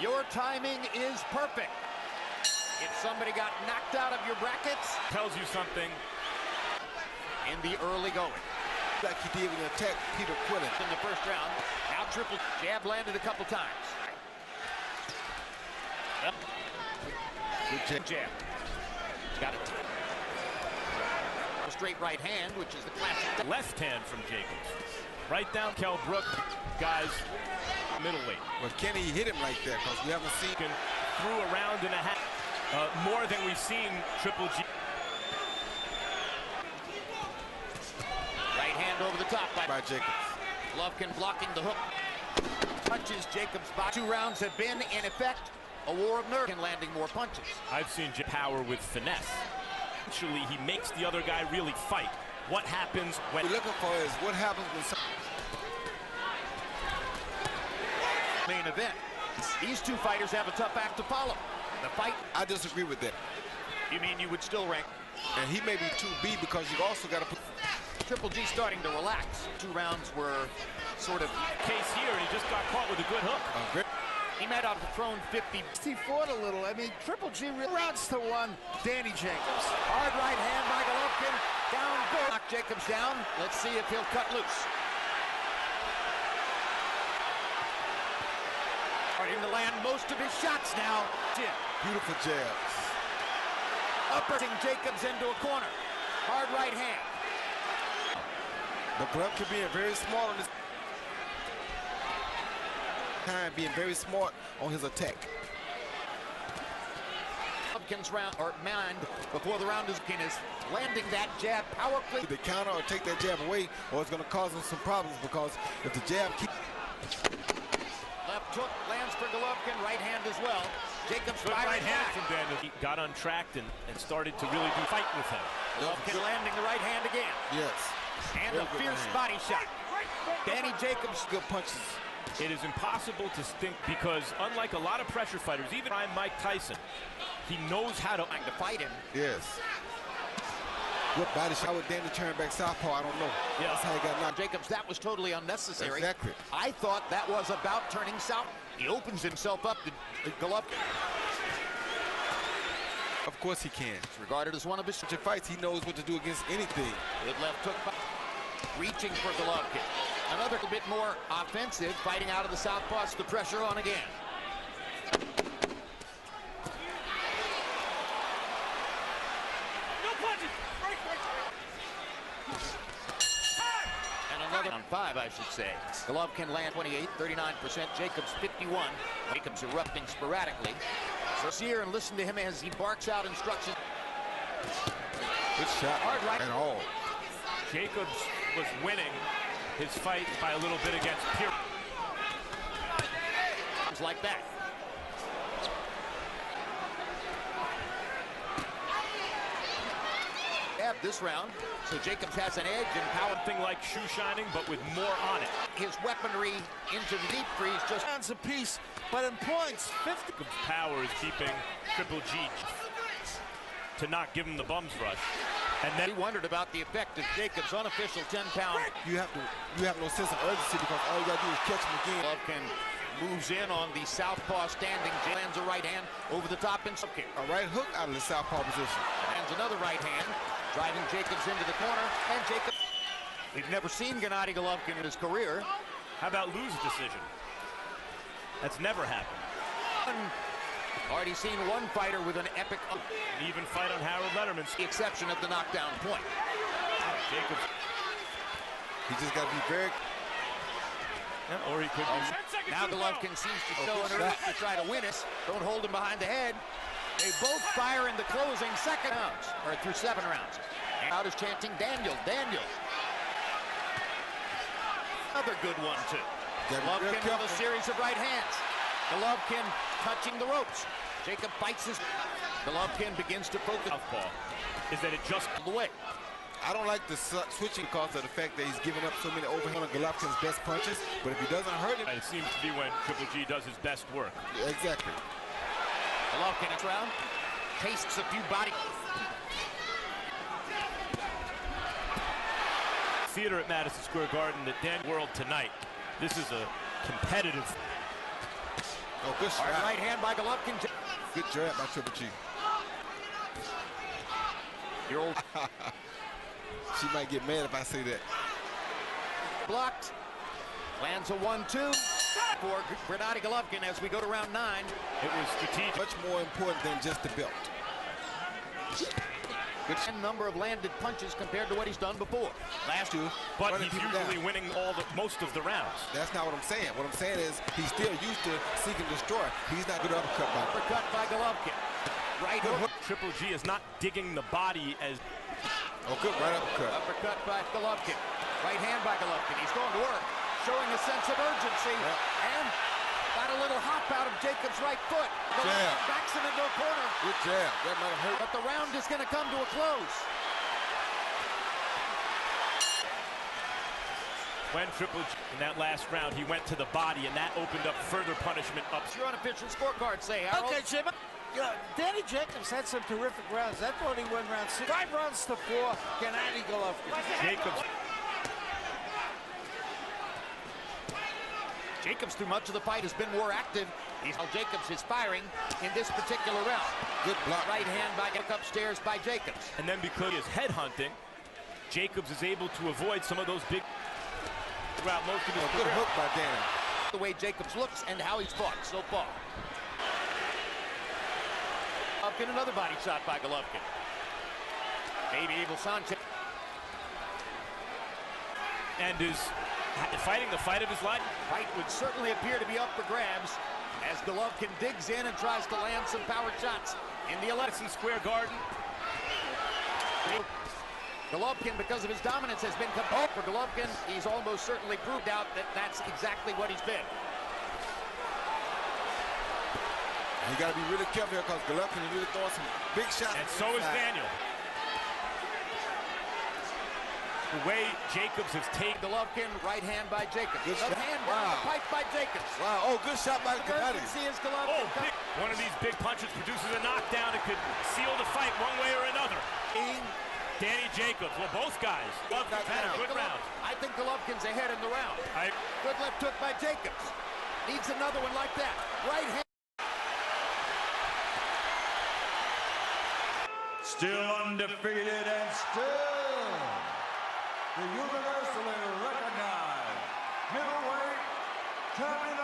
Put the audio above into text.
Your timing is perfect. If somebody got knocked out of your brackets, tells you something. In the early going. Like he did when he attacked Peter Quillen in the first round. Now triple jab landed a couple times. Yep. Good jab. Got it. A straight right hand, which is the classic. Left hand from Jacobs. Right down Kell Brook, guys, middleweight. Well, Kenny hit him like that because we haven't seen him through a round and a half. More than we've seen Triple G. Right hand over the top by Jacobs. Golovkin blocking the hook. Punches Jacobs' body. 2 rounds have been, in effect, a war of nerve and landing more punches. I've seen power with finesse. Actually, he makes the other guy really fight. What happens when... What we're looking for is what happens when main event. These two fighters have a tough act to follow. The fight... I disagree with that. You mean you would still rank? And he may be 2B because you also got to put... Triple G starting to relax. 2 rounds were sort of... Case here, and he just got caught with a good hook. He might have thrown 50. He fought a little. I mean, Triple G rounds to 1. Danny Jacobs. Hard right hand by Golovkin. Down good. Knock Jacobs down. Let's see if he'll cut loose. Starting to land most of his shots now. Beautiful jabs. Upping Jacobs into a corner. Hard right hand. But Golovkin being very smart on this time, being very smart on his attack. Golovkin's round or mind before the round is landing that jab powerfully. Either counter or take that jab away, or it's going to cause him some problems because if the jab keeps... Left hook lands for Golovkin, right hand as well. Jacobs firing right hand back. from Daniel. He got untracked and started to really fight with him. Golovkin landing the right hand again. Yes. And a fierce body shot. Danny Jacobs. Good punches. It is impossible to think because unlike a lot of pressure fighters, even Mike Tyson, he knows how to fight him. Yes. Good body shot with Danny turn back southpaw, I don't know. Yeah. That's how he got knocked. Jacobs, that was totally unnecessary. Exactly. I thought that was about turning south. He opens himself up to Golovkin. Of course he can. It's regarded as one of his fights. He knows what to do against anything. Good left hook, reaching for Golovkin. Another bit more offensive, fighting out of the southpaw, the pressure on again. And another on 5, I should say. Golovkin land 28, 39%. Jacobs 51. Jacobs erupting sporadically. So see here and listen to him as he barks out instructions. Good shot. Hard right at all. Jacobs was winning his fight by a little bit against Pierre. Like that. This round, so Jacobs has an edge and power. Thing like shoe shining, but with more on it. His weaponry into the deep freeze just Rounds apiece, but in points, 50. Power is keeping Triple G to not give him the bum's rush. And then he wondered about the effect of Jacobs' unofficial 10-pound. You have no sense of urgency because all you got to do is catch him again. Golovkin moves in on the southpaw standing. Lands a right hand over the top and kick. A right hook out of the southpaw position. Lands another right hand, driving Jacobs into the corner. And Jacobs, we've never seen Gennady Golovkin in his career. How about lose decision? That's never happened. Already seen one fighter with an epic... An even fight on Harold Letterman's. The exception of the knockdown point. Jacobs. He just got to be very... Yeah, or he could be... Now Golovkin seems to show an urge to try to win it. Don't hold him behind the head. They both fire in the closing second rounds, or through 7 rounds. And out is chanting Daniel, Daniel. Another good one, too. Golovkin with a series of right hands. Golovkin touching the ropes. Jacob fights his... Golovkin begins to focus. Southpaw. Is that it just... The way. I don't like the switching because of the fact that he's giving up so many overhand on Golovkin's best punches, but if he doesn't hurt him... It seems to be when Triple G does his best work. Exactly. Golovkin next round. Tastes a few body... Theater at Madison Square Garden, the Dan World tonight. This is a competitive... Oh, good shot. Hard right hand by Golovkin. Good jab by Triple G. Your old She might get mad if I say that. blocked. Lands a 1-2 for Gennady Golovkin as we go to round 9. It was strategic. Much more important than just the belt. Good number of landed punches compared to what he's done before. Last two, But he's usually winning most of the rounds. That's not what I'm saying. What I'm saying is he's still used to seek and destroy. He's not good uppercut by. Uppercut by Golovkin. Right hook. Triple G is not digging the body as... Oh, good right uppercut. Uppercut by Golovkin. Right hand by Golovkin. He's going to work, showing a sense of urgency. And got a little hop out of Jacobs' right foot. Jab. Backs him into a corner. Good jab. That might have hurt. But the round is going to come to a close. When Triple G, in that last round, he went to the body, and that opened up further punishment up. Your unofficial scorecard say, Harold. Okay, Jim. Yeah, Danny Jacobs had some terrific rounds. I thought he won round 6. 5 rounds to 4. Gennady Golovkin. Jacobs, through much of the fight, has been more active. Jacobs is firing in this particular round. Good block. Right hand by upstairs by Jacobs. And then because he is headhunting, Jacobs is able to avoid some of those big... throughout most of his Good career. hook by Danny. The way Jacobs looks and how he's fought so far. Golovkin, another body shot by Golovkin. Maybe Abel Sanchez. And is fighting the fight of his life. Fight would certainly appear to be up for grabs as Golovkin digs in and tries to land some power shots in the Madison Square Garden. Golovkin, because of his dominance, has been for Golovkin. He's almost certainly proved out that that's exactly what he's been. You got to be really careful here because Golovkin is really throwing some big shots. And so is Daniel. The way Jacobs has taken... Golovkin, right hand by Jacobs. Good Left shot. hand down the pipe by Jacobs. Wow, oh, good shot by Gennady. Emergency is Golovkin. Oh, one of these big punches produces a knockdown. It could seal the fight one way or another. Danny Jacobs, well, both guys. Golovkin's had a good round. I think Golovkin's ahead in the round. Good left hook by Jacobs. Needs another one like that. Right hand. Still undefeated and still the universally recognized middleweight champion